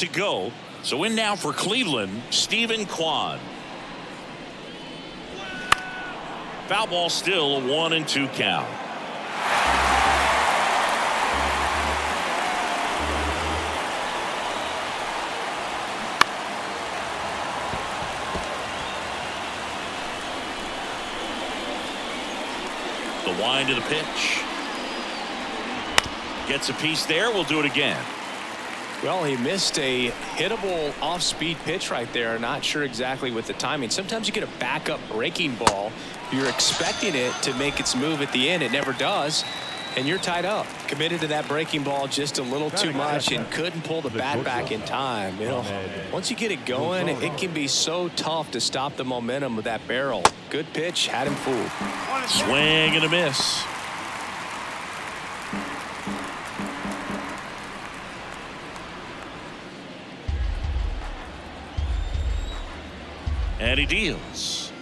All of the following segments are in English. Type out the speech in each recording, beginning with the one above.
to go. So in now for Cleveland, Stephen Kwan. Foul ball, still a 1-2 count. The wind of the pitch. Gets a piece there. We'll do it again. Well, he missed a hittable off-speed pitch right there. Not sure exactly with the timing. Sometimes you get a backup breaking ball. You're expecting it to make its move at the end. It never does. And you're tied up. Committed to that breaking ball just a little too much and couldn't pull the bat back in time. You know, once you get it going, it can be so tough to stop the momentum of that barrel. Good pitch, had him fooled. Swing and a miss. And he deals.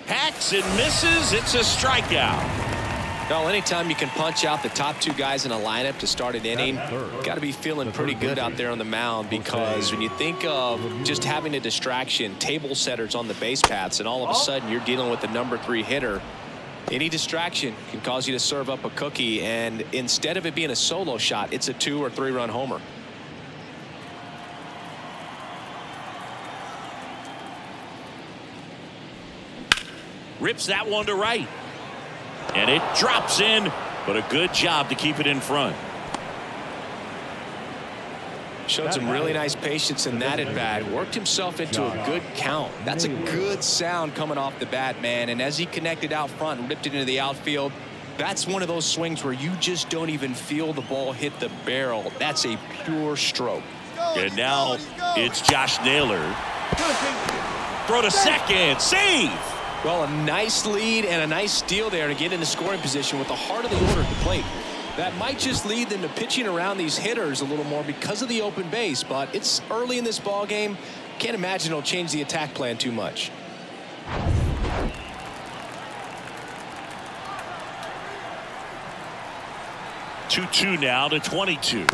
Hacks and misses. It's a strikeout. Well, anytime you can punch out the top two guys in a lineup to start an inning, got to be feeling pretty good out there on the mound, because when you think of just having a distraction, table setters on the base paths, and all of a sudden you're dealing with the number 3 hitter, any distraction can cause you to serve up a cookie, and instead of it being a solo shot, it's a 2 or 3 run homer. Rips that one to right. And it drops in, but a good job to keep it in front. Showed some really nice patience in that at bat. Worked himself into a good count. That's a good sound coming off the bat, man. And as he connected out front and ripped it into the outfield, that's one of those swings where you just don't even feel the ball hit the barrel. That's a pure stroke. And now it's Josh Naylor. Throw to second. Save. Well, a nice lead and a nice steal there to get into scoring position with the heart of the order at the plate. That might just lead them to pitching around these hitters a little more because of the open base, but it's early in this ball game. Can't imagine it'll change the attack plan too much. Two now to 22.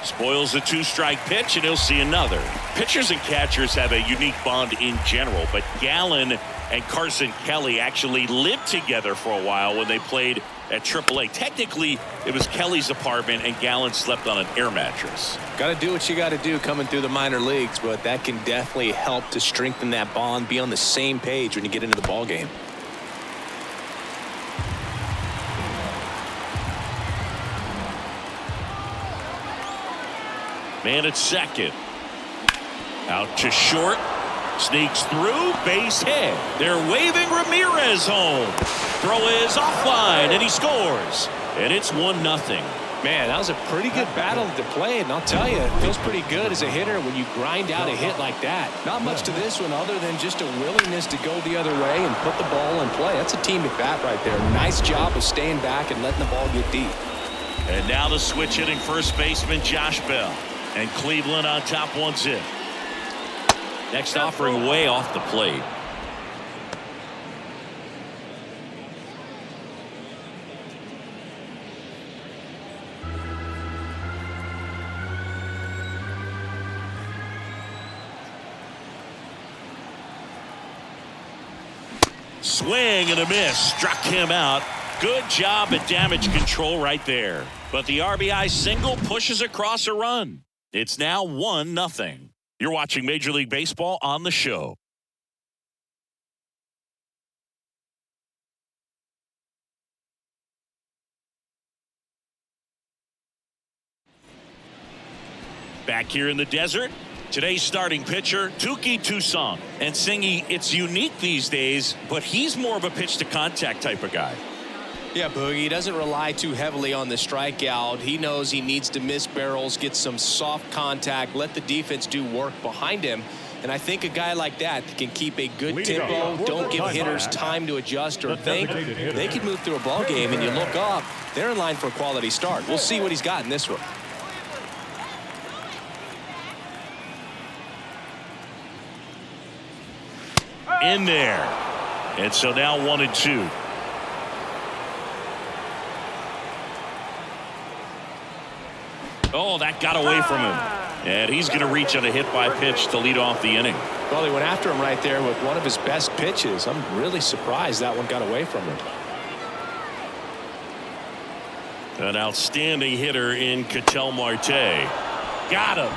Spoils the 2-strike pitch, and he'll see another. Pitchers and catchers have a unique bond in general, but Gallen and Carson Kelly actually lived together for a while when they played at AAA. Technically, it was Kelly's apartment, and Gallen slept on an air mattress. Got to do what you got to do coming through the minor leagues, but that can definitely help to strengthen that bond, be on the same page when you get into the ball game. Man at second. Out to short. Sneaks through. Base hit. They're waving Ramirez home. Throw is offline, and he scores. And it's 1-0. Man, that was a pretty good battle to play, and I'll tell you, it feels pretty good as a hitter when you grind out a hit like that. Not much to this one other than just a willingness to go the other way and put the ball in play. That's a team at bat right there. Nice job of staying back and letting the ball get deep. And now the switch hitting first baseman Josh Bell. And Cleveland on top 1-0. Next offering way off the plate. Swing and a miss. Struck him out. Good job at damage control right there. But the RBI single pushes across a run. It's now 1-0. You're watching Major League Baseball on the show. Back here in the desert, today's starting pitcher, Touki Toussaint. And Singy, it's unique these days, but he's more of a pitch to contact type of guy. Yeah, Boogie, he doesn't rely too heavily on the strikeout. He knows he needs to miss barrels, get some soft contact, let the defense do work behind him. And I think a guy like that can keep a good tempo, don't give hitters time to adjust or think. They can move through a ball game, and you look up, they're in line for a quality start. We'll see what he's got in this one. In there. And so now 1-2. Oh, that got away from him. And he's going to reach on a hit by pitch to lead off the inning. Well, he went after him right there with one of his best pitches. I'm really surprised that one got away from him. An outstanding hitter in Ketel Marte. Got him.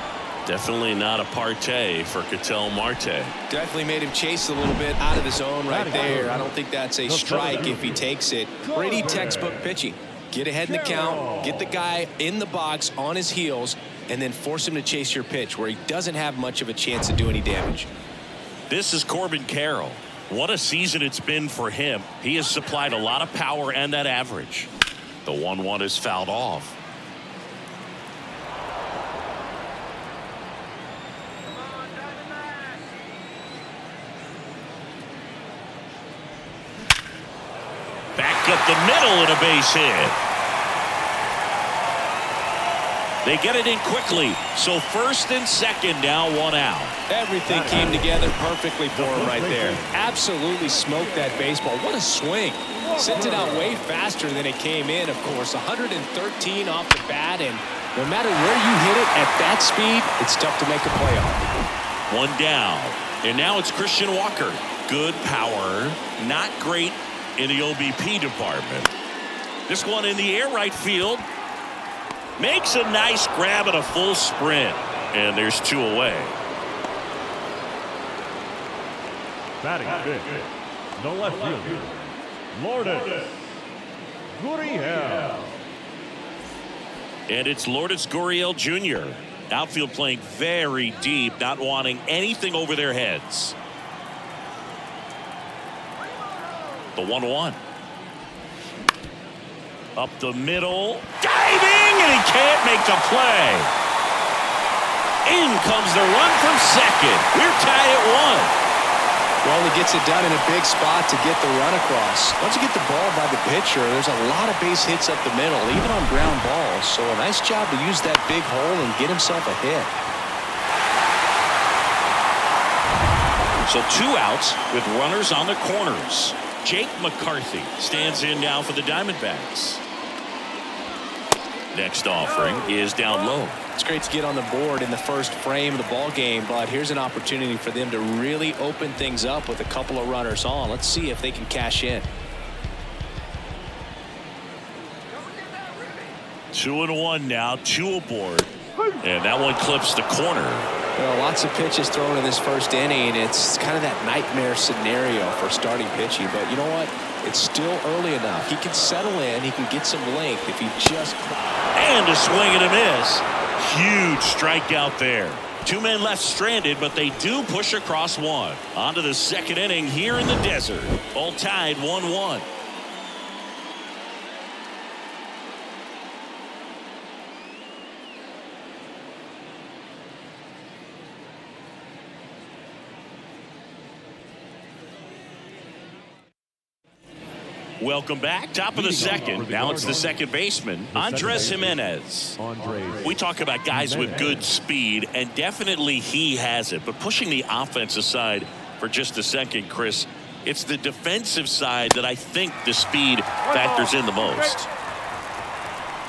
Definitely not a partay for Ketel Marte. Definitely made him chase a little bit out of the zone right there. I don't think that's a strike if he takes it. Pretty textbook pitching. Get ahead in the count, get the guy in the box on his heels, and then force him to chase your pitch where he doesn't have much of a chance to do any damage. This is Corbin Carroll. What a season it's been for him. He has supplied a lot of power and that average. The 1-1 is fouled off. Back up the middle and a base hit. They get it in quickly. So first and second, now one out. Everything came together perfectly for him right there. Absolutely smoked that baseball. What a swing. Sent it out way faster than it came in, of course. 113 off the bat, and no matter where you hit it at that speed, it's tough to make a play on. One down. And now it's Christian Walker. Good power. Not great in the OBP department. This one in the air right field. Makes a nice grab at a full sprint. And there's two away. Batting fifth, the left fielder, Lourdes Gurriel. And it's Lourdes Gurriel Jr. Outfield playing very deep, not wanting anything over their heads. The 1-1. Up the middle. Diving, and he can't make the play. In comes the run from second. We're tied at 1. Well, he gets it done in a big spot to get the run across. Once you get the ball by the pitcher, there's a lot of base hits up the middle, even on ground balls. So a nice job to use that big hole and get himself a hit. So two outs with runners on the corners. Jake McCarthy stands in now for the Diamondbacks. Next offering is down low. It's great to get on the board in the first frame of the ball game, but here's an opportunity for them to really open things up with a couple of runners on. Let's see if they can cash in. 2-1 now, 2 aboard. And that one clips the corner. Well, lots of pitches thrown in this first inning. It's kind of that nightmare scenario for starting pitching, but you know what? It's still early enough. He can settle in. He can get some length if he just... And a swing and a miss. Huge strikeout there. 2 men left stranded, but they do push across one. On to the second inning here in the desert. All tied 1-1. Welcome back. Top of the second. Now it's the second baseman, Andres Jimenez. We talk about guys with good speed, and definitely he has it. But pushing the offensive side for just a second, Chris, it's the defensive side that I think the speed factors in the most.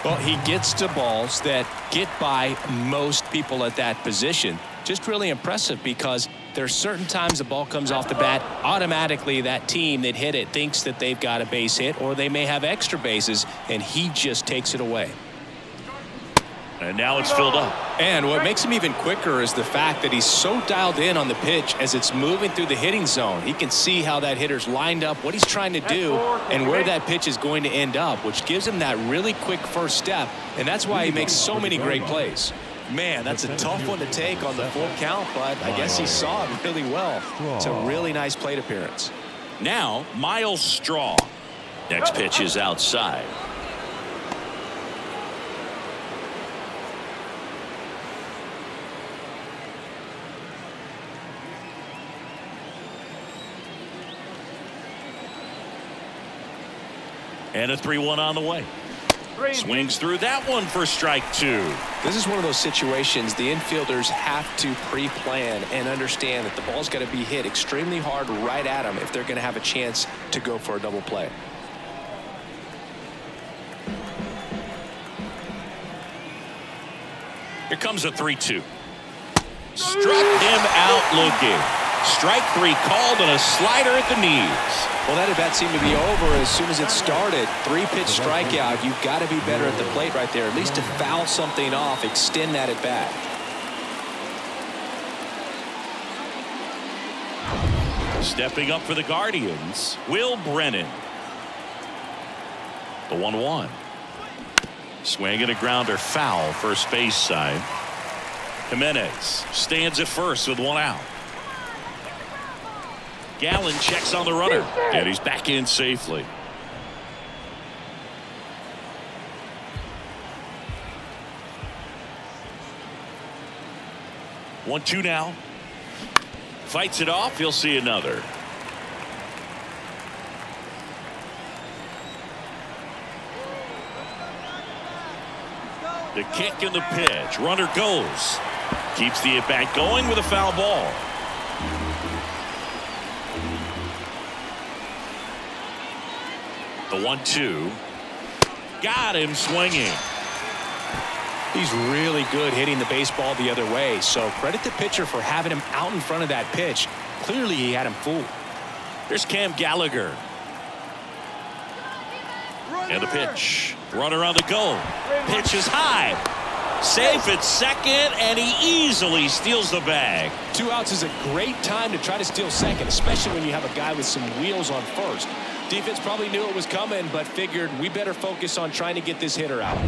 Well, he gets to balls that get by most people at that position. Just really impressive because there's certain times the ball comes off the bat, automatically that team that hit it thinks that they've got a base hit, or they may have extra bases, and he just takes it away. And now it's filled up. And what makes him even quicker is the fact that he's so dialed in on the pitch as it's moving through the hitting zone. He can see how that hitter's lined up, what he's trying to do, and where that pitch is going to end up, which gives him that really quick first step, and that's why he makes so many great plays. Man, that's a tough one to take on the full count, but I guess he saw it really well. It's a really nice plate appearance. Now, Miles Straw. Next pitch is outside. And a 3-1 on the way. Swings through that one for strike 2. This is one of those situations the infielders have to pre-plan and understand that the ball's got to be hit extremely hard right at them if they're going to have a chance to go for a double play. Here comes a 3-2. Struck him out looking. Strike 3 called on a slider at the knees. Well, that at bat seemed to be over as soon as it started. 3-pitch strikeout. You've got to be better at the plate right there. At least to foul something off, extend that at bat. Stepping up for the Guardians, Will Brennan. The 1-1. Swing and a grounder foul, first base side. Jimenez stands at first with 1 out. Gallen checks on the runner, and he's back in safely. One, two now. Fights it off. He'll see another. The kick and the pitch. Runner goes. Keeps the at-bat going with a foul ball. The 1-2. Got him swinging. He's really good hitting the baseball the other way, so credit the pitcher for having him out in front of that pitch. Clearly he had him fooled. There's Cam Gallagher. And the pitch. Runner on the go. Pitch is high. Safe at second, and he easily steals the bag. 2 outs is a great time to try to steal second, especially when you have a guy with some wheels on first. Defense probably knew it was coming, but figured we better focus on trying to get this hitter out.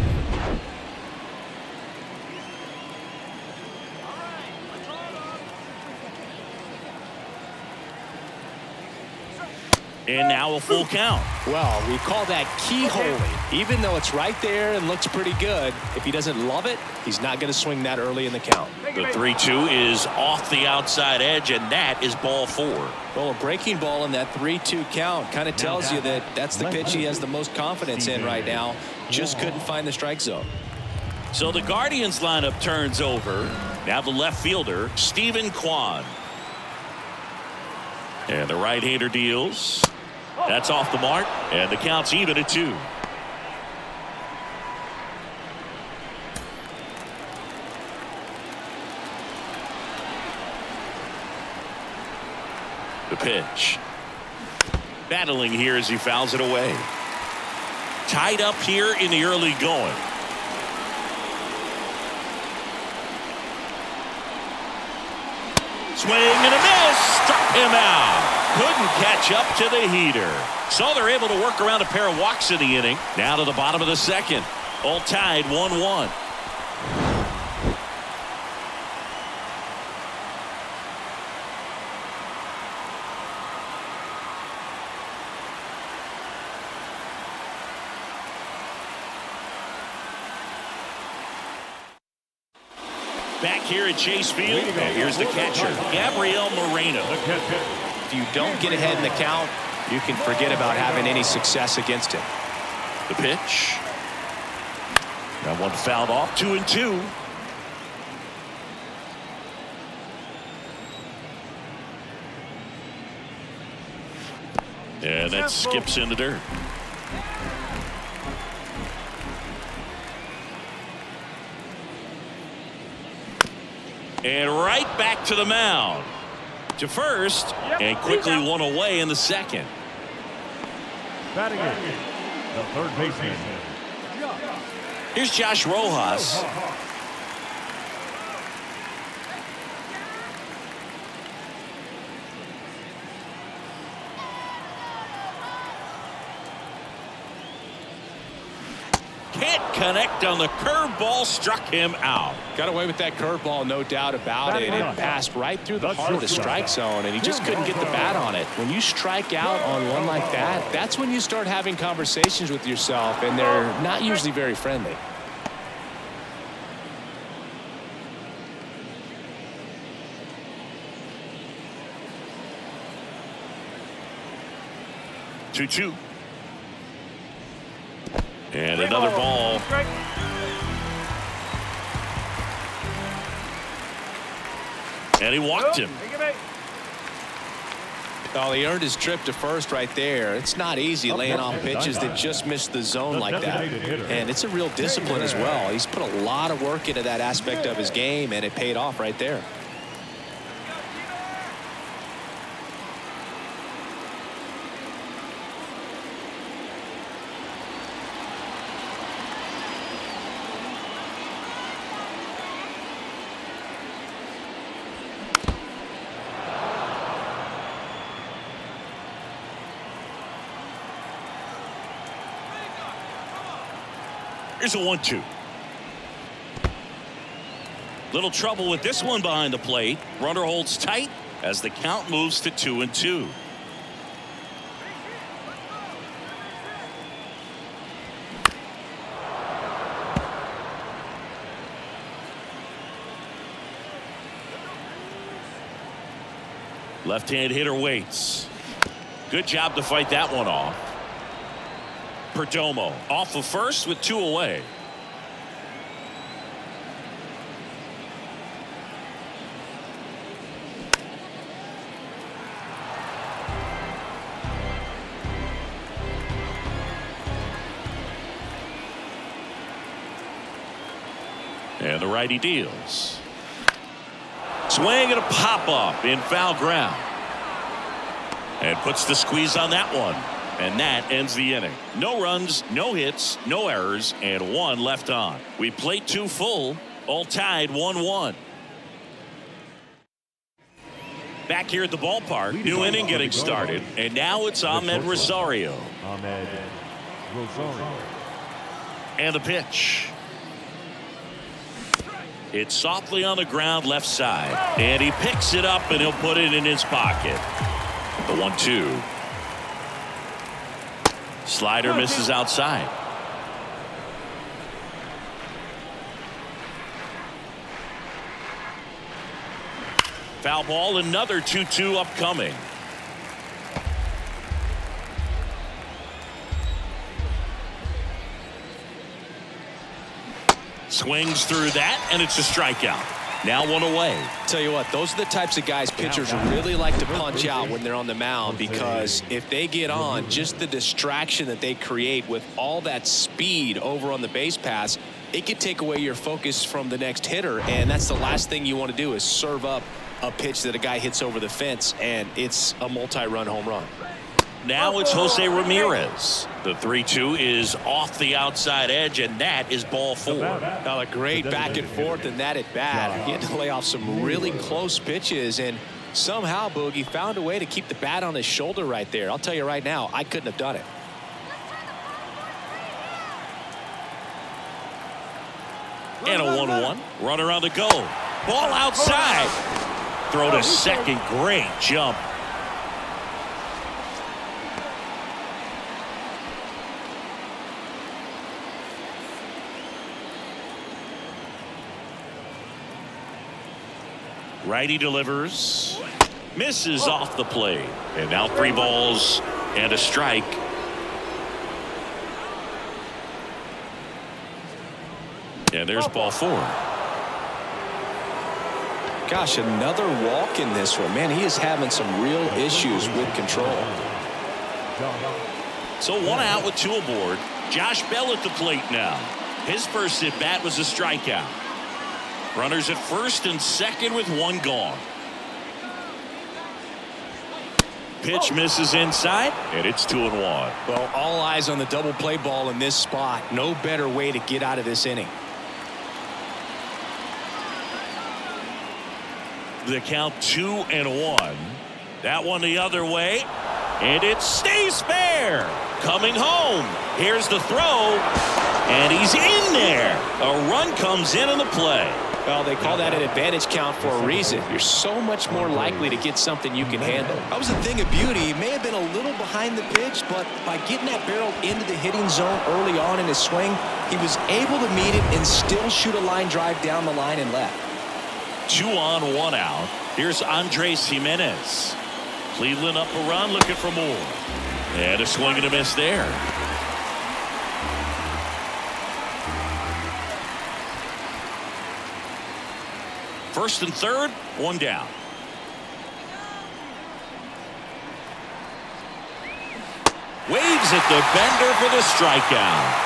And now a full count. Well, we call that keyholing. Even though it's right there and looks pretty good, if he doesn't love it, he's not going to swing that early in the count. The 3-2 is off the outside edge, and that is ball 4. Well, a breaking ball in that 3-2 count kind of tells you that that's the pitch he has the most confidence in right now. Just couldn't find the strike zone. So the Guardians lineup turns over. Now the left fielder, Stephen Kwan. And the right-hander deals. That's off the mark, and the count's even at 2. The pitch. Battling here as he fouls it away. Tied up here in the early going. Swing and a miss. Struck him out. Couldn't catch up to the heater. So they're able to work around a pair of walks in the inning. Now to the bottom of the second. All tied 1-1. Back here at Chase Field, and here's the catcher, Gabriel Moreno. If you don't get ahead in the count, you can forget about having any success against him. The pitch. That one fouled off. 2-2. And that skips in the dirt. And right back to the mound. To first, and quickly one away in the second. Batting in, the third baseman. Here's Josh Rojas. Can't connect on the curveball, struck him out. Got away with that curveball, no doubt about it. It passed right through the heart of the strike zone, and he just couldn't get the bat on it. When you strike out on one like that, that's when you start having conversations with yourself, and they're not usually very friendly. Two. And another ball. And he walked him. Oh, he earned his trip to first right there. It's not easy laying off pitches that just missed the zone like that. And it's a real discipline as well. He's put a lot of work into that aspect of his game, and it paid off right there. Here's a 1-2. Little trouble with this one behind the plate. Runner holds tight as the count moves to 2-2. Left-hand hitter waits. Good job to fight that one off. Perdomo off of first with 2 away. And the righty deals. Swing and a pop up in foul ground. And puts the squeeze on that one. And that ends the inning. No runs, no hits, no errors, and 1 left on. We played 2 full, all tied 1-1. Back here at the ballpark, new inning getting started, and now it's Ahmed Rosario. Ahmed Rosario. And the pitch. It's softly on the ground left side, and he picks it up and he'll put it in his pocket. The 1-2. Slider misses outside. Foul ball, another 2-2 upcoming. Swings through that, and it's a strikeout. Now 1 away. Tell you what, those are the types of guys pitchers really like to punch out when they're on the mound, because if they get on, just the distraction that they create with all that speed over on the base pass, it could take away your focus from the next hitter, and that's the last thing you want to do is serve up a pitch that a guy hits over the fence, and it's a multi-run home run. Now it's Jose Ramirez. The 3-2 is off the outside edge, and that is ball 4. Now a great back and forth in that at bat. He had to lay off some really close pitches, and somehow Boogie found a way to keep the bat on his shoulder right there. I'll tell you right now, I couldn't have done it. And a 1-1. Runner on the go. Ball outside. Throw to second. Great jump. Righty delivers. Misses off the plate. And now 3 balls and a strike. And there's ball 4. Gosh, another walk in this one. Man, he is having some real issues with control. So 1 out with 2 aboard. Josh Bell at the plate now. His first at bat was a strikeout. Runners at first and second with 1 gone. Pitch misses inside, and it's 2-1. Well, all eyes on the double play ball in this spot. No better way to get out of this inning. The count 2-1. That one the other way, and it stays fair. Coming home. Here's the throw, and he's in there. A run comes in on the play. Well, they call that an advantage count for a reason. You're so much more likely to get something you can handle. That was a thing of beauty. He may have been a little behind the pitch, but by getting that barrel into the hitting zone early on in his swing, he was able to meet it and still shoot a line drive down the line and left. 2 on, 1 out. Here's Andres Jimenez. Cleveland up a run, looking for more. And a swing and a miss there. First and third, 1 down. Waves at the bender for the strikeout.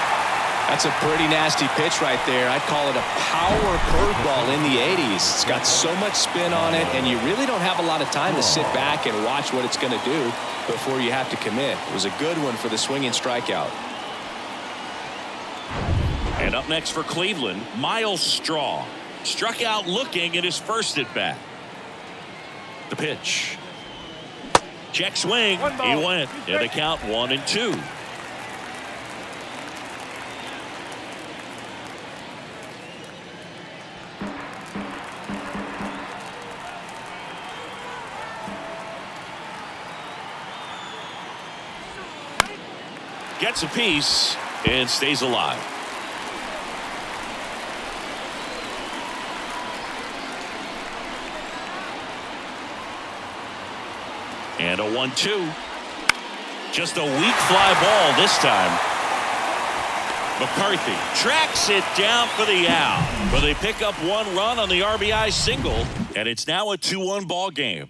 That's a pretty nasty pitch right there. I'd call it a power curveball in the 80s. It's got so much spin on it, and you really don't have a lot of time to sit back and watch what it's going to do before you have to commit. It was a good one for the swinging strikeout. And up next for Cleveland, Miles Straw. Struck out looking at his first at bat. The pitch. Check swing. He went. And the count 1-2. Gets a piece and stays alive. And a 1-2. Just a weak fly ball this time. McCarthy tracks it down for the out. But they pick up one run on the RBI single, and it's now a 2-1 ball game.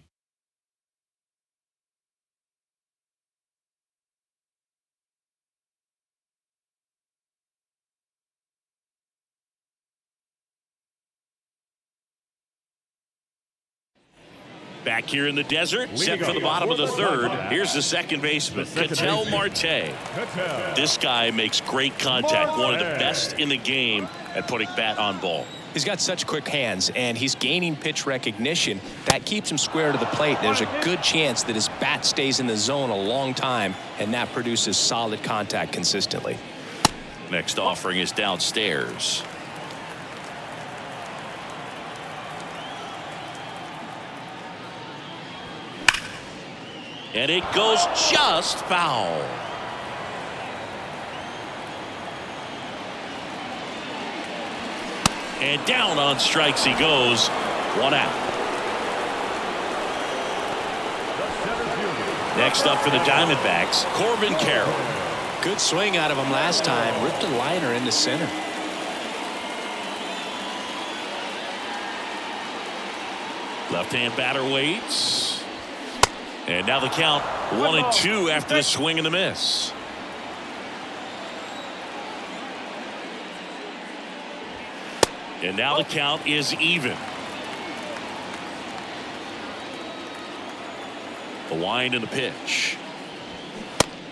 Back here in the desert, set for the bottom of the third. Here's the second baseman, Ketel Marte. This guy makes great contact, one of the best in the game at putting bat on ball. He's got such quick hands, and he's gaining pitch recognition. That keeps him square to the plate. There's a good chance that his bat stays in the zone a long time, and that produces solid contact consistently. Next offering is downstairs. And it goes just foul. And down on strikes he goes. One out. Next up for the Diamondbacks, Corbin Carroll. Good swing out of him last time. Ripped a liner into center. Left-hand batter waits. And now the count 1-2 after the swing and the miss. And now the count is even. The wind and the pitch.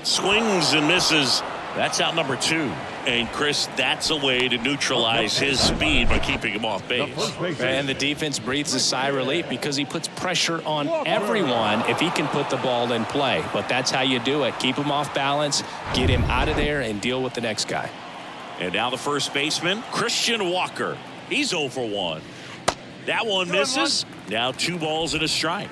Swings and misses. That's out number 2. And Chris, that's a way to neutralize his speed by keeping him off base. And the defense breathes a sigh of relief because he puts pressure on everyone if he can put the ball in play. But that's how you do it. Keep him off balance, get him out of there, and deal with the next guy. And now the first baseman, Christian Walker. He's 0 for 1. That one misses. Now 2 balls and a strike.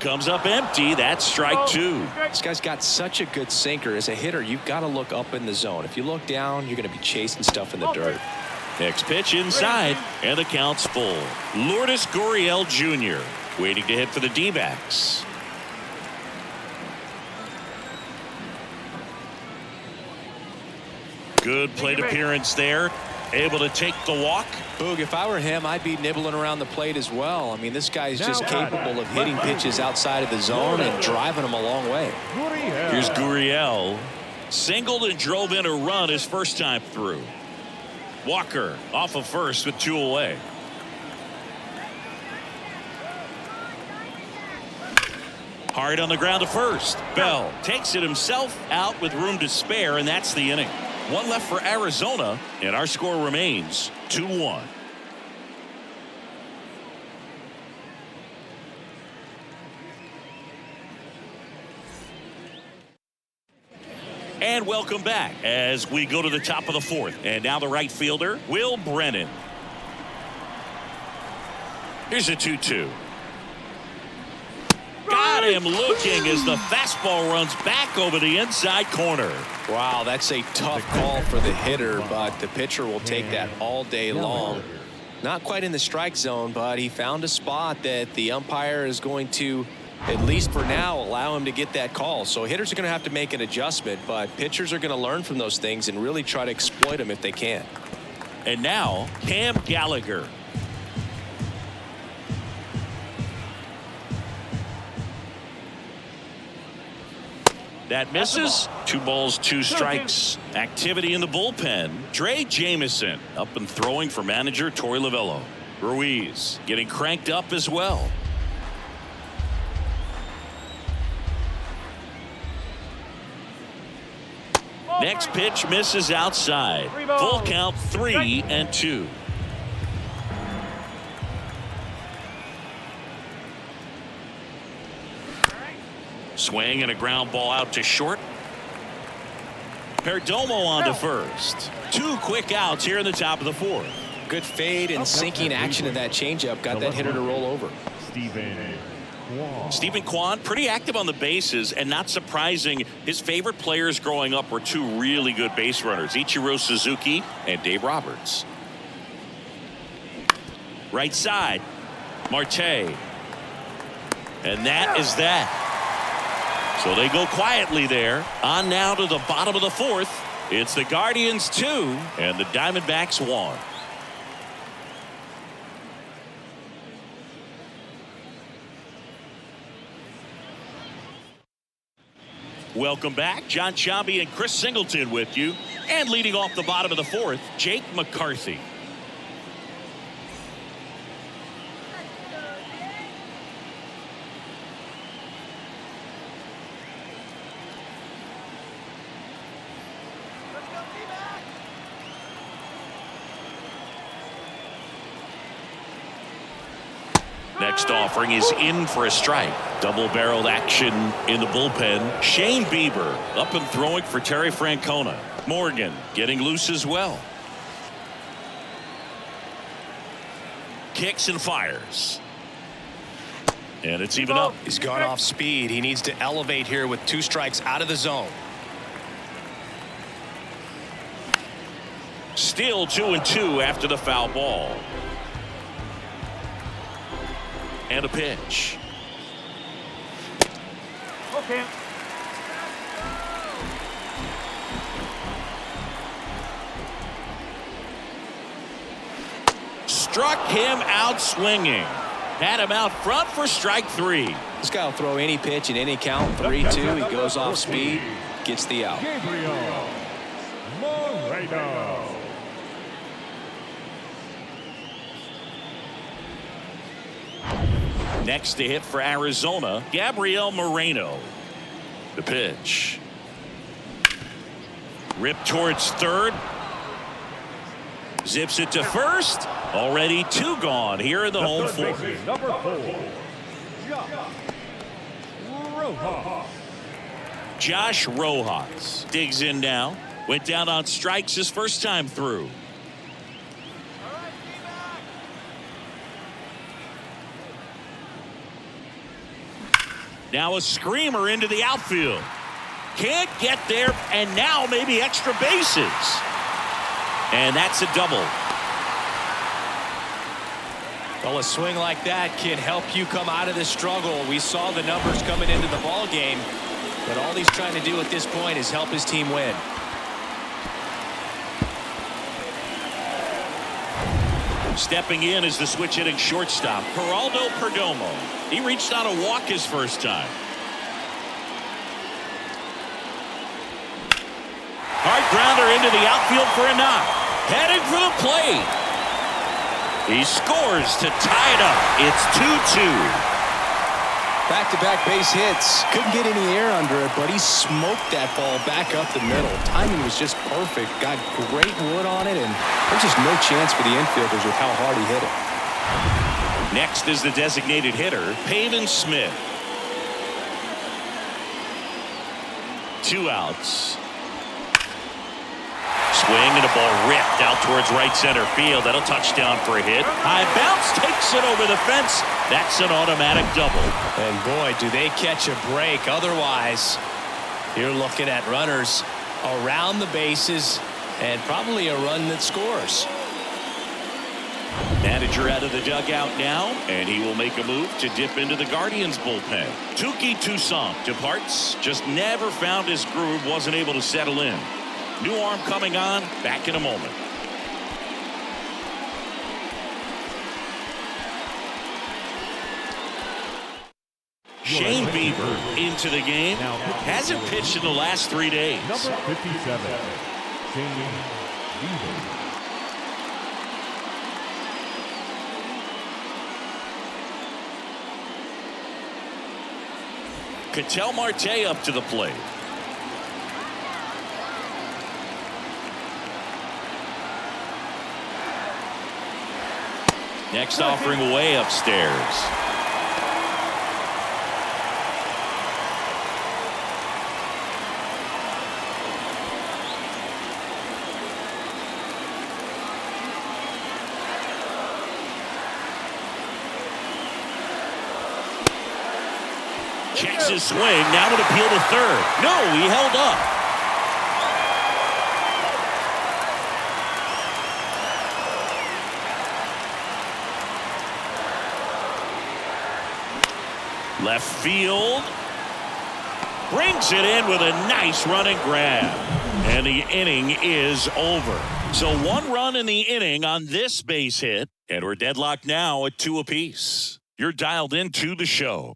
Comes up empty. That's strike 2. This guy's got such a good sinker. As a hitter, you've got to look up in the zone. If you look down, you're going to be chasing stuff in the dirt. Next pitch inside, and the count's full. Lourdes Gurriel Jr. waiting to hit for the D-backs. Good plate appearance there. Able to take the walk. Boog, if I were him, I'd be nibbling around the plate as well. I mean, this guy's just capable of hitting pitches outside of the zone and driving them a long way. Here's Gurriel. Singled and drove in a run his first time through. Walker off of first with 2 away. Hard on the ground to first. Bell takes it himself out with room to spare, and that's the inning. 1 left for Arizona, and our score remains 2-1. And welcome back as we go to the top of the 4th. And now the right fielder, Will Brennan. Here's a 2-2. Got him looking as the fastball runs back over the inside corner. Wow, that's a tough call for the hitter, but the pitcher will take that all day long. Not quite in the strike zone, but he found a spot that the umpire is going to at least for now, allow him to get that call. So hitters are going to have to make an adjustment, but pitchers are going to learn from those things and really try to exploit them if they can. And now Cam Gallagher. That misses. 2 balls, 2 strikes. Activity in the bullpen. Dre Jamison up and throwing for manager Torey Lovello. Ruiz getting cranked up as well. Next pitch misses outside. Full count 3-2. Swing and a ground ball out to short. Perdomo on to first. 2 quick outs here in the top of the 4th. Good fade and sinking action in that changeup got that hitter to roll over. Stephen Kwan pretty active on the bases, and not surprising, his favorite players growing up were 2 really good base runners, Ichiro Suzuki and Dave Roberts. Right side, Marte. And that is that. So they go quietly there. On now to the bottom of the 4th. It's the Guardians 2 and the Diamondbacks 1. Welcome back. John Sciambi and Chris Singleton with you. And leading off the bottom of the 4th, Jake McCarthy. Next offering is in for a strike. Double-barreled action in the bullpen. Shane Bieber up and throwing for Terry Francona. Morgan getting loose as well. Kicks and fires. And it's even up. He's gone off speed. He needs to elevate here with 2 strikes out of the zone. Still 2-2 after the foul ball. And a pitch. Okay. Struck him out swinging. Had him out front for strike 3. This guy will throw any pitch in any count. 3-2. He goes off speed, gets the out. Gabriel Moreno. Next to hit for Arizona, Gabriel Moreno. The pitch. Rip towards third. Zips it to first. Already 2 gone here in the home 4th. Number 4. Rojas. Josh Rojas digs in now. Went down on strikes his first time through. Now a screamer into the outfield. Can't get there, and now maybe extra bases. And that's a double. Well, a swing like that can help you come out of this struggle. We saw the numbers coming into the ball game, but all he's trying to do at this point is help his team win. Stepping in is the switch hitting shortstop, Geraldo Perdomo. He reached on a walk his first time. Hard grounder into the outfield for a knock. Heading for the plate. He scores to tie it up. It's 2-2. Back-to-back base hits. Couldn't get any air under it, but he smoked that ball back up the middle. Timing was just perfect. Got great wood on it, and there's just no chance for the infielders with how hard he hit it. Next is the designated hitter, Pavin Smith. 2 outs. Swing and a ball ripped out towards right center field. That'll touchdown for a hit. High bounce takes it over the fence. That's an automatic double. And boy, do they catch a break. Otherwise, you're looking at runners around the bases and probably a run that scores. Now Manager out of the dugout now, and he will make a move to dip into the Guardians bullpen. Touki Toussaint departs, just never found his groove, wasn't able to settle in. New arm coming on, back in a moment. Shane Bieber into the game. Hasn't pitched in the last 3 days. Number 57, Shane Bieber. Ketel Marte up to the plate. Next offering way upstairs. Checks his swing. Now would appeal to third. No, he held up. Left field. Brings it in with a nice running grab. And the inning is over. So 1 run in the inning on this base hit. And we're deadlocked now at 2 apiece. You're dialed into the show.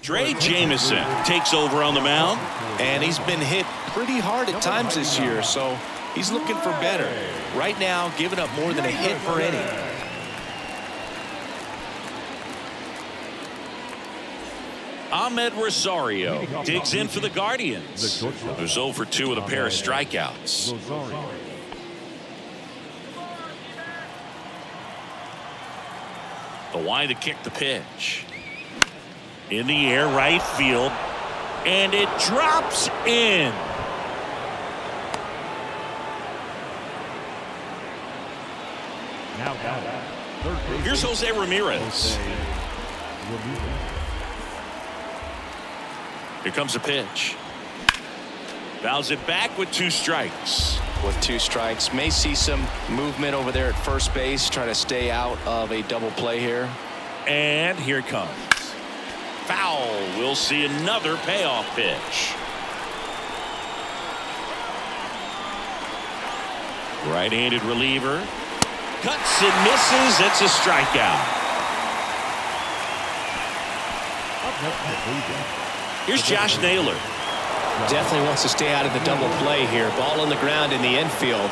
Dre Jameson takes over on the mound. And he's been hit pretty hard at times this year, so he's looking for better. Right now, giving up more than a hit per inning. Ahmed Rosario digs in for the Guardians. Who's 0 for 2 with a pair of strikeouts. The wide to kick the pitch. In the air, right field, and it drops in. Here's Jose Ramirez. Here comes a pitch. Fouls it back with 2 strikes. With 2 strikes, may see some movement over there at first base, trying to stay out of a double play here. And here it comes. Foul. We'll see another payoff pitch. Right-handed reliever. Cuts and misses. It's a strikeout. Here's Josh Naylor. Definitely wants to stay out of the double play here. Ball on the ground in the infield.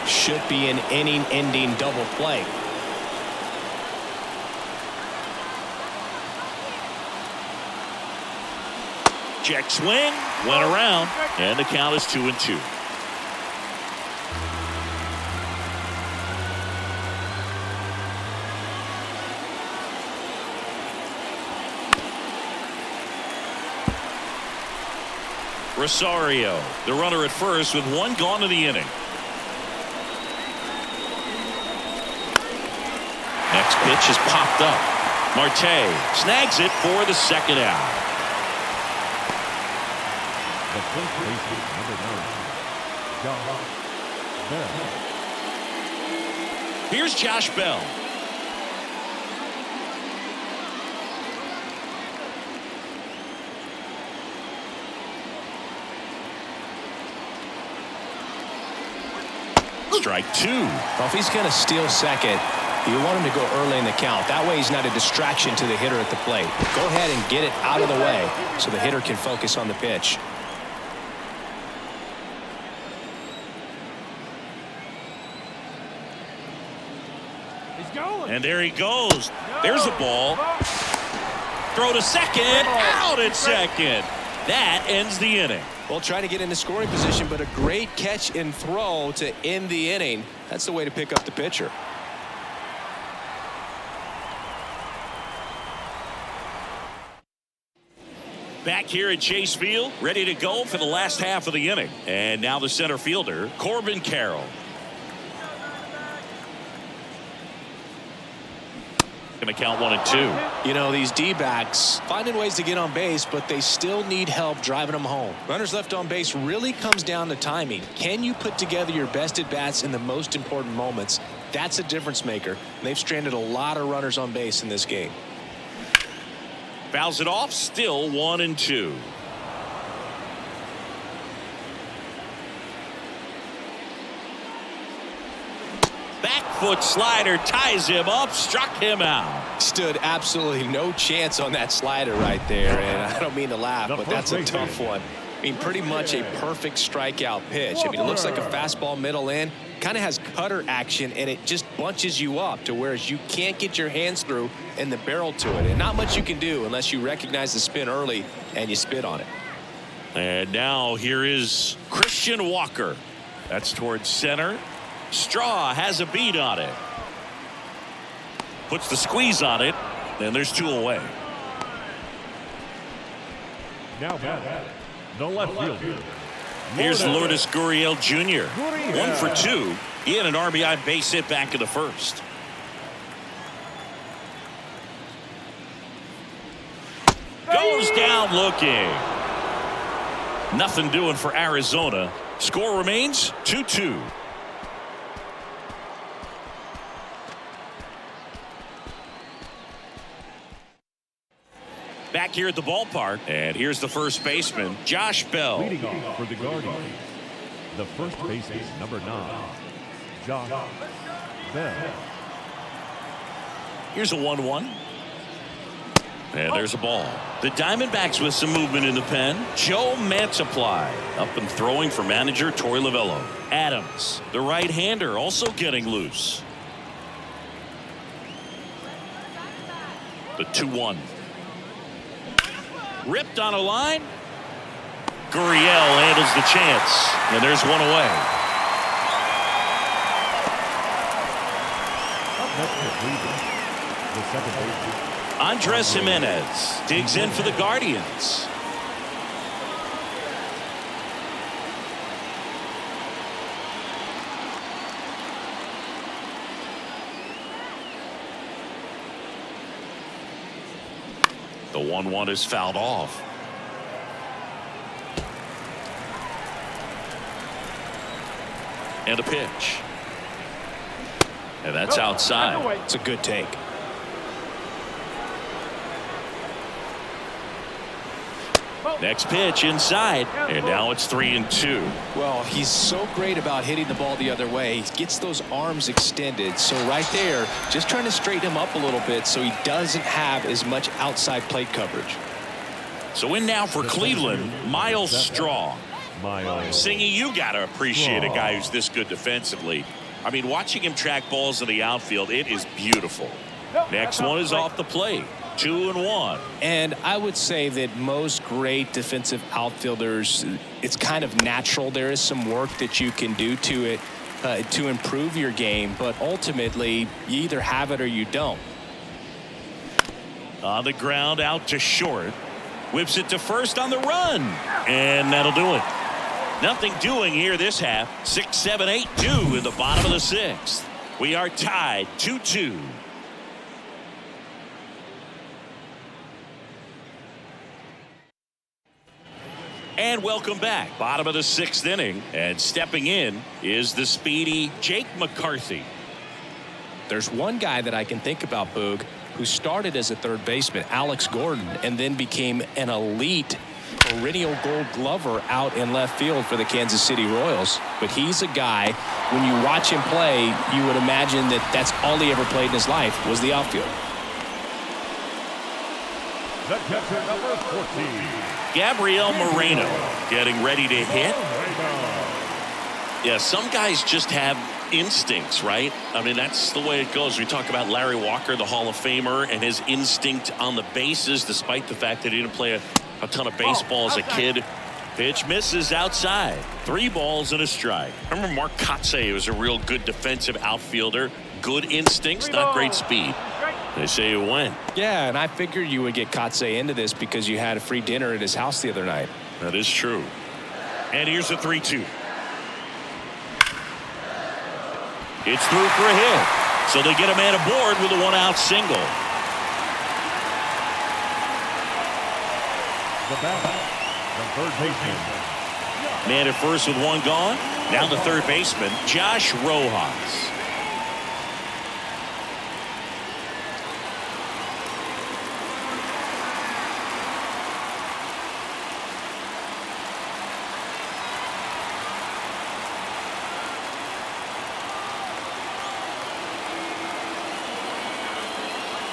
Should be an inning-ending double play. Check swing, went around, and the count is 2-2. Rosario, the runner at first with 1 gone in the inning. Next pitch is popped up. Marte snags it for the 2nd out. Here's Josh Bell. Strike 2. Well, if he's going to steal second, you want him to go early in the count. That way he's not a distraction to the hitter at the plate. Go ahead and get it out of the way so the hitter can focus on the pitch. And there he goes. There's a ball. Throw to second. Out at second. That ends the inning. Well, trying to get into scoring position, but a great catch and throw to end the inning. That's the way to pick up the pitcher. Back here at Chase Field, ready to go for the last half of the inning. And now the center fielder, Corbin Carroll. Going to count 1-2. You know, these D-backs finding ways to get on base, but they still need help driving them home. Runners left on base really comes down to timing. Can you put together your best at-bats in the most important moments? That's a difference maker. And they've stranded a lot of runners on base in this game. Fouls it off. Still 1-2. Back foot slider ties him up, struck him out. Stood absolutely no chance on that slider right there, and I don't mean to laugh, but that's a tough one. I mean, pretty much a perfect strikeout pitch. I mean, it looks like a fastball middle in, kind of has cutter action, and it just bunches you up to whereas you can't get your hands through and the barrel to it. And not much you can do unless you recognize the spin early and you spit on it. And now here is Christian Walker. That's towards center. Straw has a beat on it. Puts the squeeze on it. And there's 2 away. Now back, the left fielder. Here's Lourdes Gurriel Jr. 1 for 2. He had an RBI base hit back in the first. Goes down looking. Nothing doing for Arizona. Score remains 2-2. Back here at the ballpark, and here's the first baseman, Josh Bell. Leading off for the Guardians, the first baseman, number 9, Josh Bell. Here's a 1-1. And there's a ball. The Diamondbacks with some movement in the pen. Joe Mantiply up and throwing for manager Torey Lovullo. Adams, the right-hander, also getting loose. The 2-1. Ripped on a line. Gurriel handles the chance. And there's 1 away. Up next for Cleveland, the second baseman, Andres Jimenez digs in for the Guardians. The 1-1 is fouled off. And a pitch. And that's outside. It's a good take. Next pitch inside, and now it's 3-2. Well, he's so great about hitting the ball the other way. He gets those arms extended. So right there, just trying to straighten him up a little bit so he doesn't have as much outside plate coverage. So in now for Cleveland, Miles Straw. Miles. Singy, you got to appreciate a guy who's this good defensively. I mean, watching him track balls in the outfield, it is beautiful. Next one is off the plate. 2-1. And I would say that most great defensive outfielders, it's kind of natural. There is some work that you can do to it to improve your game, but ultimately you either have it or you don't. On the ground, out to short. Whips it to first on the run. And that'll do it. Nothing doing here this half. 6, 7, 8, 2 in the bottom of the 6th. We are tied 2-2. And welcome back. Bottom of the 6th inning. And stepping in is the speedy Jake McCarthy. There's one guy that I can think about, Boog, who started as a third baseman, Alex Gordon, and then became an elite perennial Gold Glover out in left field for the Kansas City Royals. But he's a guy, when you watch him play, you would imagine that that's all he ever played in his life was the outfield. The catcher, number 14. Gabriel Moreno getting ready to hit. Yeah, some guys just have instincts, right? I mean, that's the way it goes. We talk about Larry Walker, the Hall of Famer, and his instinct on the bases, despite the fact that he didn't play a ton of baseball as a kid. Pitch misses outside. 3 balls and a strike. I remember Mark Kotsay was a real good defensive outfielder. Good instincts, not great speed. They say it went. Yeah, and I figured you would get Kotsay into this because you had a free dinner at his house the other night. That is true. And here's a 3-2. It's through for a hit. So they get a man aboard with a 1-out single. The batter, the third baseman. Man at first with one gone. Now the third baseman, Josh Rojas.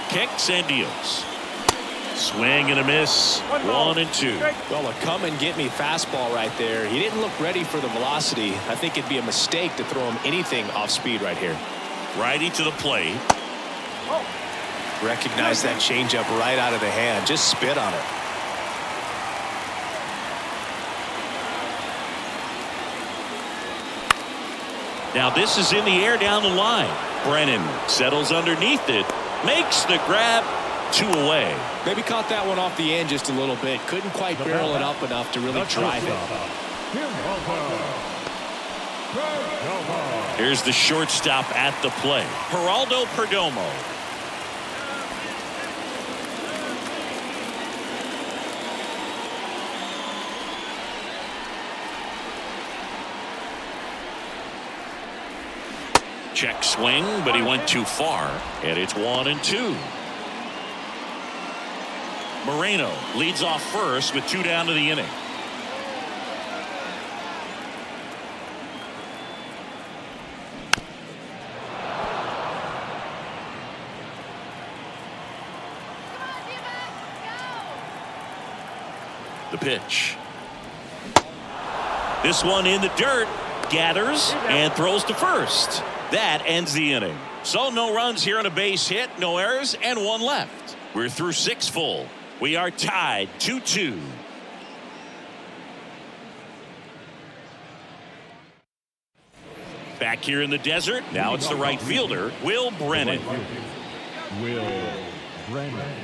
Kicks and deals. Swing and a miss. 1-2. Well, a come and get me fastball right there. He didn't look ready for the velocity. I think it'd be a mistake to throw him anything off speed right here. Righty to the plate. Recognize that changeup right out of the hand. Just spit on it. Now this is in the air down the line. Brennan settles underneath it. Makes the grab. 2 away. Maybe caught that one off the end just a little bit. Couldn't quite barrel it up enough to really drive it. Here's the shortstop at the plate, Geraldo Perdomo. Check swing, but he went too far, and it's 1-2. Moreno leads off first with 2 down to the inning. The pitch. This one in the dirt, gathers and throws to first. That ends the inning. So no runs here on a base hit, no errors, and 1 left. We're through 6 full. We are tied 2-2. Back here in the desert, now it's the right fielder, Will Brennan. Will Brennan.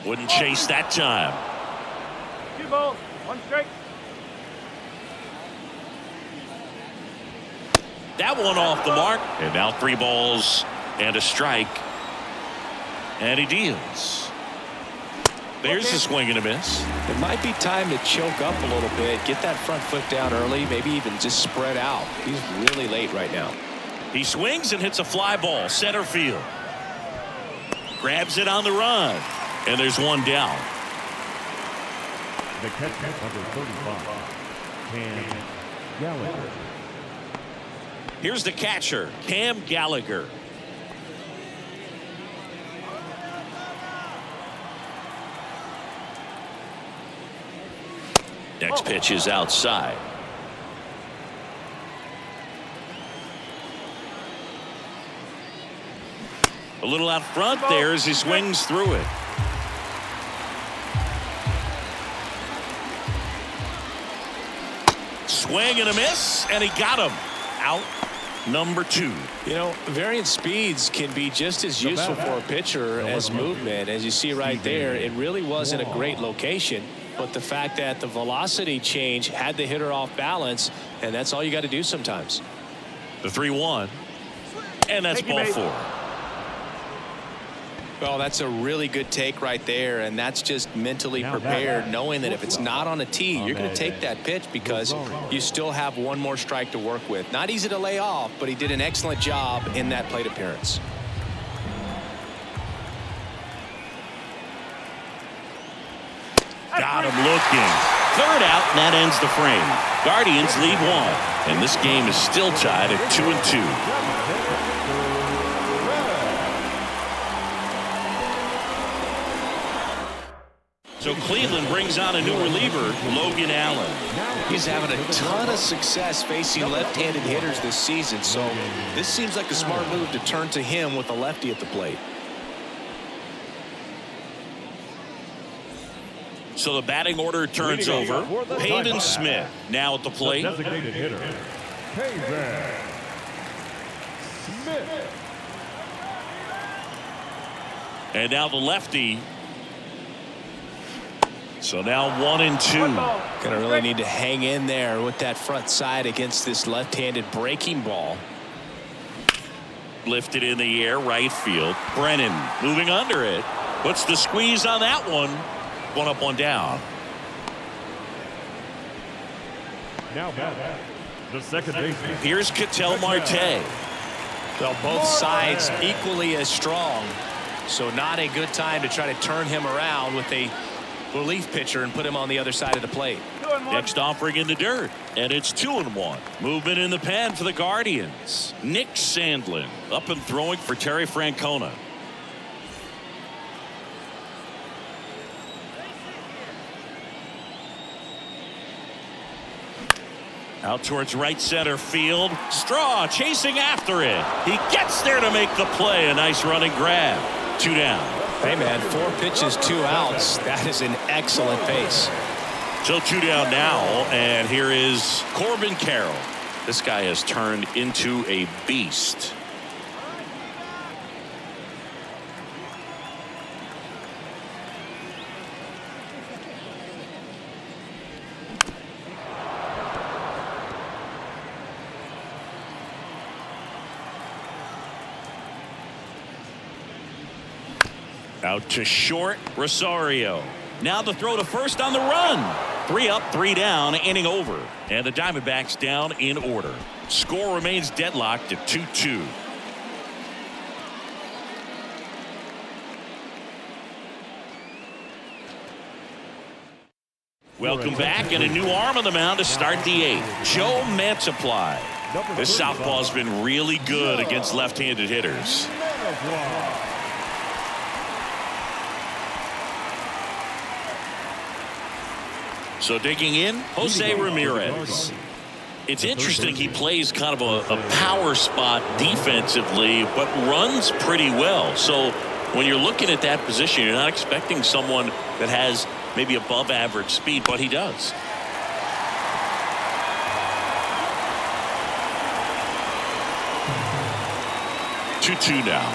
Wouldn't chase that time. 2 balls, 1 strike. That one off the mark. And now 3 balls and a strike. And he deals. There's a swing and a miss. It might be time to choke up a little bit. Get that front foot down early. Maybe even just spread out. He's really late right now. He swings and hits a fly ball. Center field. Grabs it on the run. And there's 1 down. The catcher, number 35, Cam Gallagher. Here's the catcher, Cam Gallagher. Next pitch is outside. A little out front there as he swings through it. Swing and a miss, and he got him. Out. Number 2. You know, variant speeds can be just as useful for a pitcher as movement. As you see right there, it really wasn't a great location, but the fact that the velocity change had the hitter off balance, and that's all you got to do sometimes. The 3-1, and that's ball 4. Well, that's a really good take right there, and that's just mentally prepared, knowing that if it's not on a tee, you're going to take that pitch because you still have 1 more strike to work with. Not easy to lay off, but he did an excellent job in that plate appearance. Got him looking. 3rd out, and that ends the frame. Guardians lead 1, and this game is still tied at 2-2. So Cleveland brings on a new reliever, Logan Allen. He's having a ton of success facing left-handed hitters this season, so this seems like a smart move to turn to him with a lefty at the plate. So the batting order turns over. Pavin Smith now at the plate. Designated hitter, Pavin Smith. And now the lefty. So now 1-2. Gonna really need to hang in there with that front side against this left-handed breaking ball. Lifted in the air, right field. Brennan moving under it. Puts the squeeze on that one. One up, one down. Now back, the second baseman. Here's Ketel Marte. Well, both sides equally as strong. So not a good time to try to turn him around with a relief pitcher and put him on the other side of the plate. Next offering in the dirt, and it's 2-1. Movement in the pen for the Guardians. Nick Sandlin up and throwing for Terry Francona. Out towards right center field. Straw chasing after it. He gets there to make the play. A nice running grab. 2 down. Hey, man, 4 pitches, 2 outs. That is an excellent pace. So 2 down now, and here is Corbin Carroll. This guy has turned into a beast. Out to short, Rosario. Now the throw to first on the run. 3 up, 3 down, inning over. And the Diamondbacks down in order. Score remains deadlocked at 2-2. Welcome back, and a new arm on the mound to start the 8th. Joe Mantiply. This southpaw's been really good against left-handed hitters. So digging in, Jose Ramirez. It's interesting, he plays kind of a power spot defensively, but runs pretty well. So when you're looking at that position, you're not expecting someone that has maybe above average speed, but he does. Two now.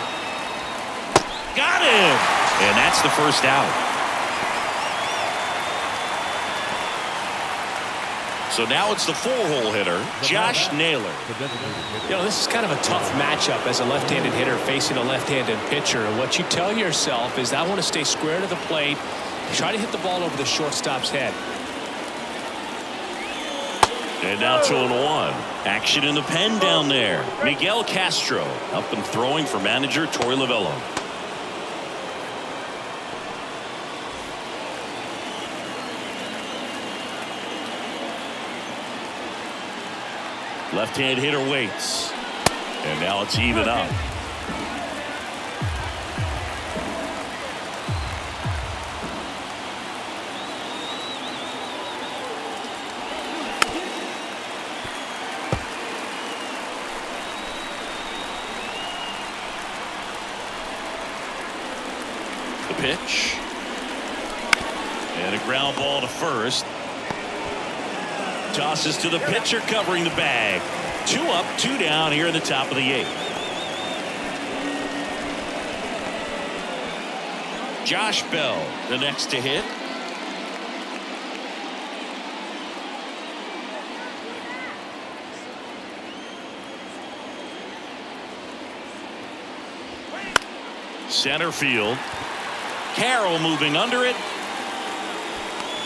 Got him! And that's the first out. So now it's the 4-hole hitter, Josh Naylor. You know, this is kind of a tough matchup as a left-handed hitter facing a left-handed pitcher. And what you tell yourself is, I want to stay square to the plate, try to hit the ball over the shortstop's head. And now 2-1. Action in the pen down there. Miguel Castro up and throwing for manager Torey Lovullo. Left-hand hitter waits. And now it's even up. The pitch. And a ground ball to first. Tosses to the pitcher covering the bag. 2 up, 2 down here in the top of the 8th. Josh Bell, the next to hit. Center field. Carroll moving under it.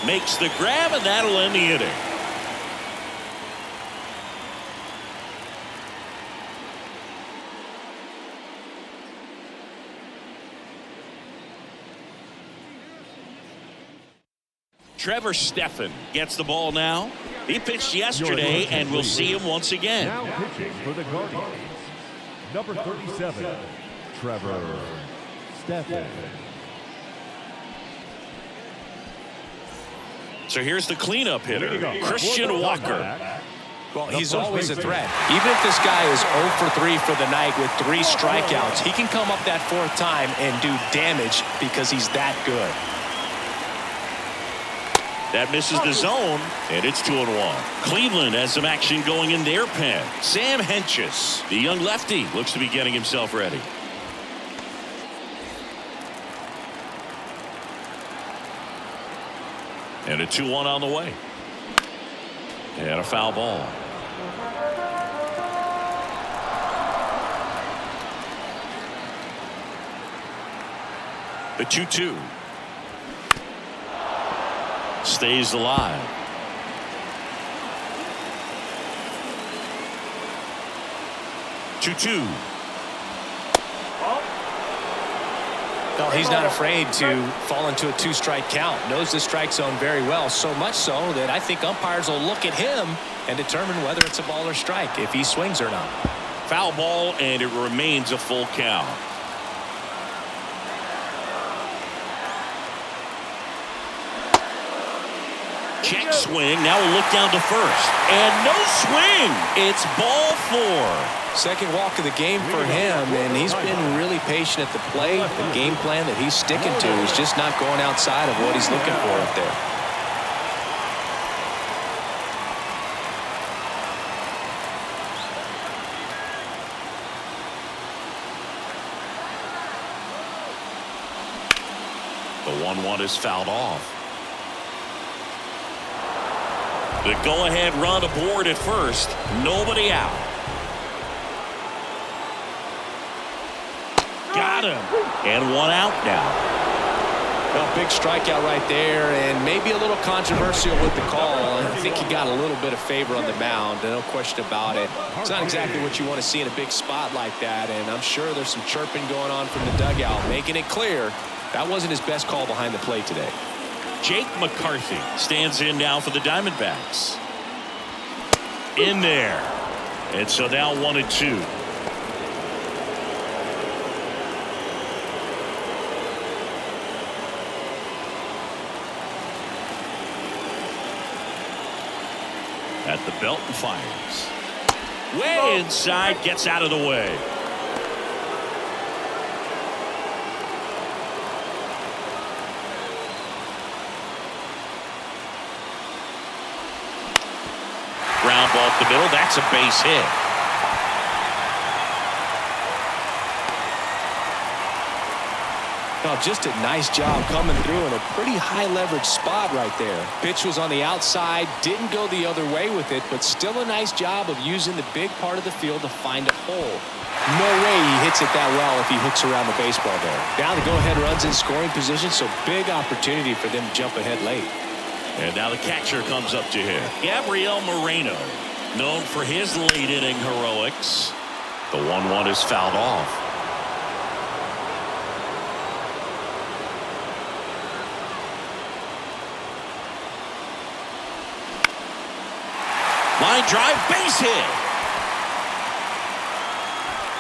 Makes the grab, and that'll end the inning. Trevor Stephan gets the ball now. He pitched yesterday, and we'll see him once again. Now pitching for the Guardians, number 37, Trevor Stephan. So here's the cleanup hitter, Christian Walker. Well, he's always a threat. Even if this guy is 0 for 3 for the night with 3 strikeouts, he can come up that 4th time and do damage because he's that good. That misses the zone, and it's 2-1. Cleveland has some action going in their pen. Sam Hentges, the young lefty, looks to be getting himself ready. And a 2-1 on the way. And a foul ball. The 2-2. Stays alive. Two. Well, he's not afraid to fall into a 2-strike count. Knows the strike zone very well, so much so that I think umpires will look at him and determine whether it's a ball or strike, if he swings or not. Foul ball, and it remains a full count. Check swing. Now we'll look down to first. And no swing. It's ball 4. Second walk of the game for him, and he's been really patient at the plate. The game plan that he's sticking to is just not going outside of what he's looking for up there. The 1-1 is fouled off. The go-ahead run aboard at first. Nobody out. Got him. And 1 out now. Well, big strikeout right there, and maybe a little controversial with the call. I think he got a little bit of favor on the mound, no question about it. It's not exactly what you want to see in a big spot like that, and I'm sure there's some chirping going on from the dugout, making it clear that wasn't his best call behind the plate today. Jake McCarthy stands in now for the Diamondbacks. In there. And so now 1-2. At the belt and fires. Way inside, gets out of the way. Ground ball up the middle. That's a base hit. Oh, just a nice job coming through in a pretty high leverage spot right there. Pitch was on the outside, didn't go the other way with it, but still a nice job of using the big part of the field to find a hole. No way he hits it that well if he hooks around the baseball there. Down the go-ahead runs in scoring position, so big opportunity for them to jump ahead late. And now the catcher comes up to him. Gabriel Moreno, known for his late inning heroics. The 1-1 is fouled off. Line drive, base hit.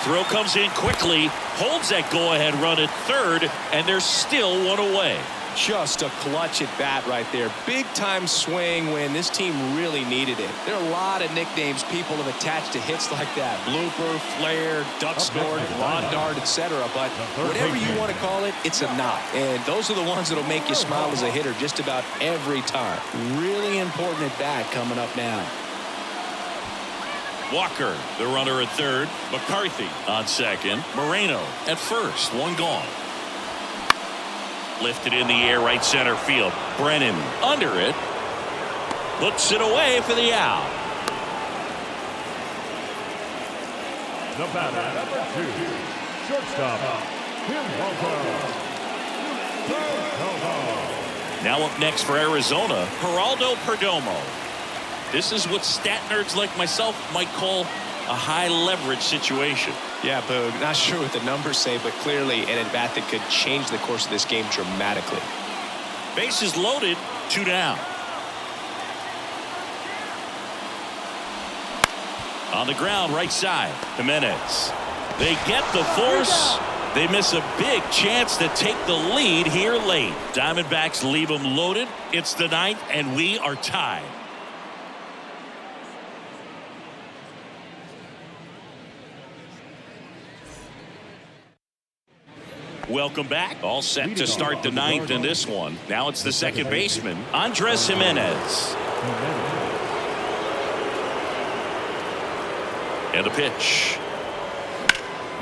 Throw comes in quickly, holds that go-ahead run at third, and there's still 1 away. Just a clutch at bat right there. Big time swing when this team really needed it. There are a lot of nicknames people have attached to hits like that. Blooper, flare, duck snort, lawn dart, etc. But whatever you want to call it, it's a knock. And those are the ones that'll make you smile as a hitter just about every time. Really important at bat coming up now. Walker, the runner at third. McCarthy on second. Moreno at first. 1 gone. Lifted in the air, right center field. Brennan under it. Puts it away for the out. The batter, number 2, shortstop, Tim. Now up next for Arizona, Geraldo Perdomo. This is what stat nerds like myself might call a high leverage situation. Yeah, Boog, not sure what the numbers say, but clearly an at-bat that could change the course of this game dramatically. Bases loaded, 2 down. On the ground, right side, Jimenez. They get the force. They miss a big chance to take the lead here late. Diamondbacks leave them loaded. It's the 9th, and we are tied. Welcome back. All set to start the 9th in this one. Now it's the second baseman, Andres Jimenez. And a pitch.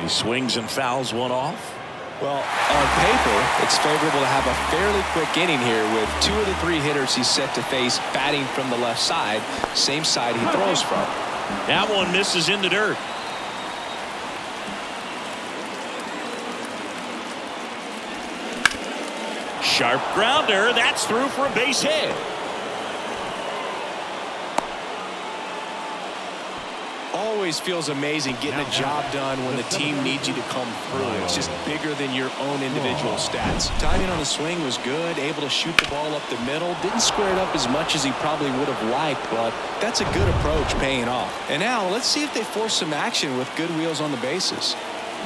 He swings and fouls one off. Well, on paper, it's favorable to have a fairly quick inning here with 2 of the 3 hitters he's set to face batting from the left side, same side he throws from. That one misses in the dirt. Sharp grounder. That's through for a base hit. Always feels amazing getting a job done when the team needs you to come through. It's just bigger than your own individual stats. Timing on the swing was good, able to shoot the ball up the middle. Didn't square it up as much as he probably would have liked, but that's a good approach paying off. And now let's see if they force some action with good wheels on the bases.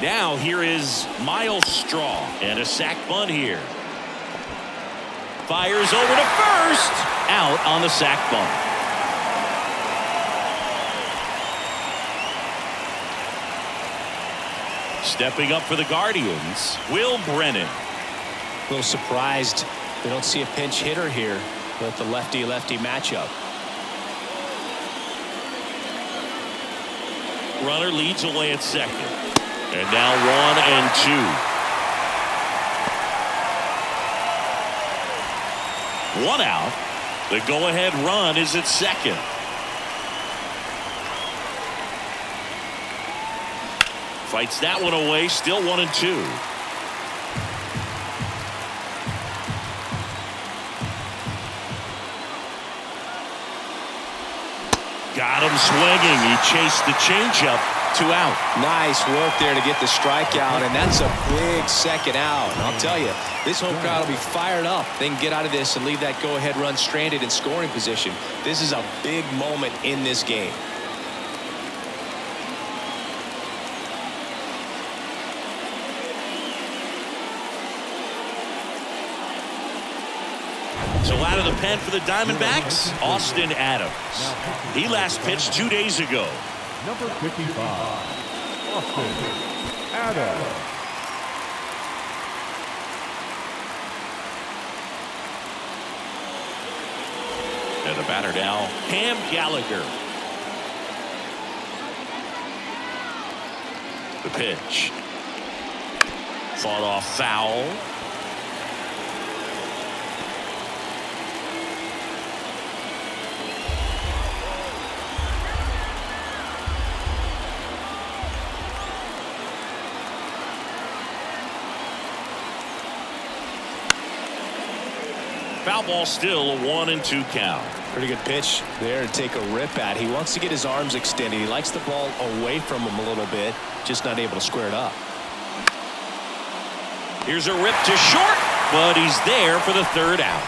Now here is Miles Straw and a sac bunt here. Fires over to first. Out on the sac bunt. Stepping up for the Guardians, Will Brennan. A little surprised they don't see a pinch hitter here with the lefty-lefty matchup. Runner leads away at second. And now 1 and 2. 1 out. The go-ahead run is at second. Fights that one away, still 1 and 2. Got him swinging. He chased the changeup. 2 out. Nice work there to get the strikeout, and that's a big second out. And I'll tell you, this home crowd will be fired up. They can get out of this and leave that go-ahead run stranded in scoring position. This is a big moment in this game. So out of the pen for the Diamondbacks, Austin Adams. He last pitched 2 days ago. Number 55, Austin Adams. And the batter now, Cam Gallagher. The pitch. Fought off foul. Foul ball, still a 1 and 2 count. Pretty good pitch there to take a rip at. He wants to get his arms extended. He likes the ball away from him a little bit, just not able to square it up. Here's a rip to short, but he's there for the 3rd out.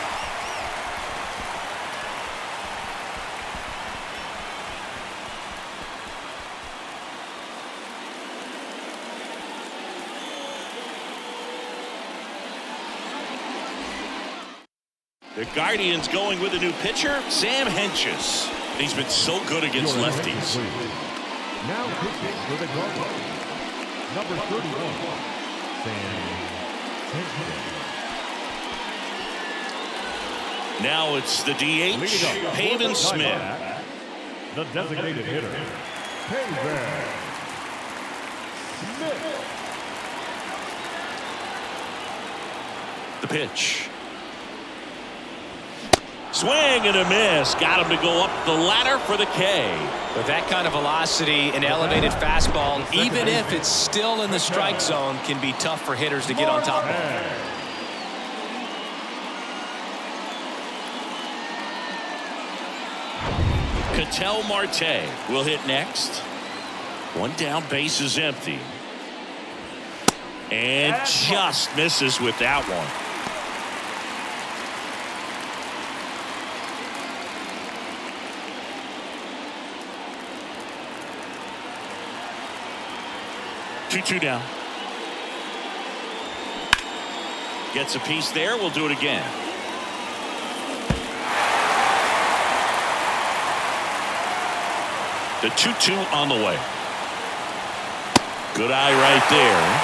The Guardians going with a new pitcher, Sam Hentges. He's been so good against lefties. Now pitching for the Guardians, number 31, Sam Hentges. Now it's the DH, Pavin Smith. The designated hitter, Pavin Smith. The pitch. Swing and a miss. Got him to go up the ladder for the K. With that kind of velocity, an elevated fastball, even if it's still in the strike zone, can be tough for hitters to get on top of. Ketel Marte will hit next. 1 down, base is empty. And just misses with that one. Two down. Gets a piece there. We'll do it again. The 2-2 on the way. Good eye right there.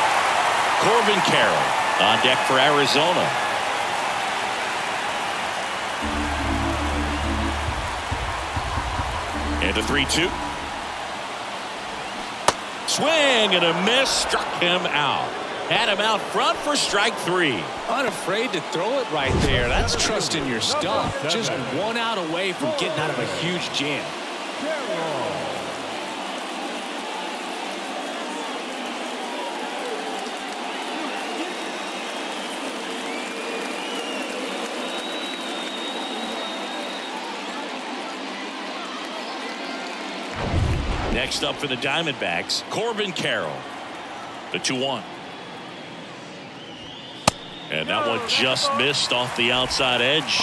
Corbin Carroll on deck for Arizona. And a 3-2. Swing and a miss, struck him out. Had him out front for strike 3. Unafraid to throw it right there. That's trusting your stuff. Just 1 out away from getting out of a huge jam. Next up for the Diamondbacks, Corbin Carroll. The 2-1. And that one just missed off the outside edge.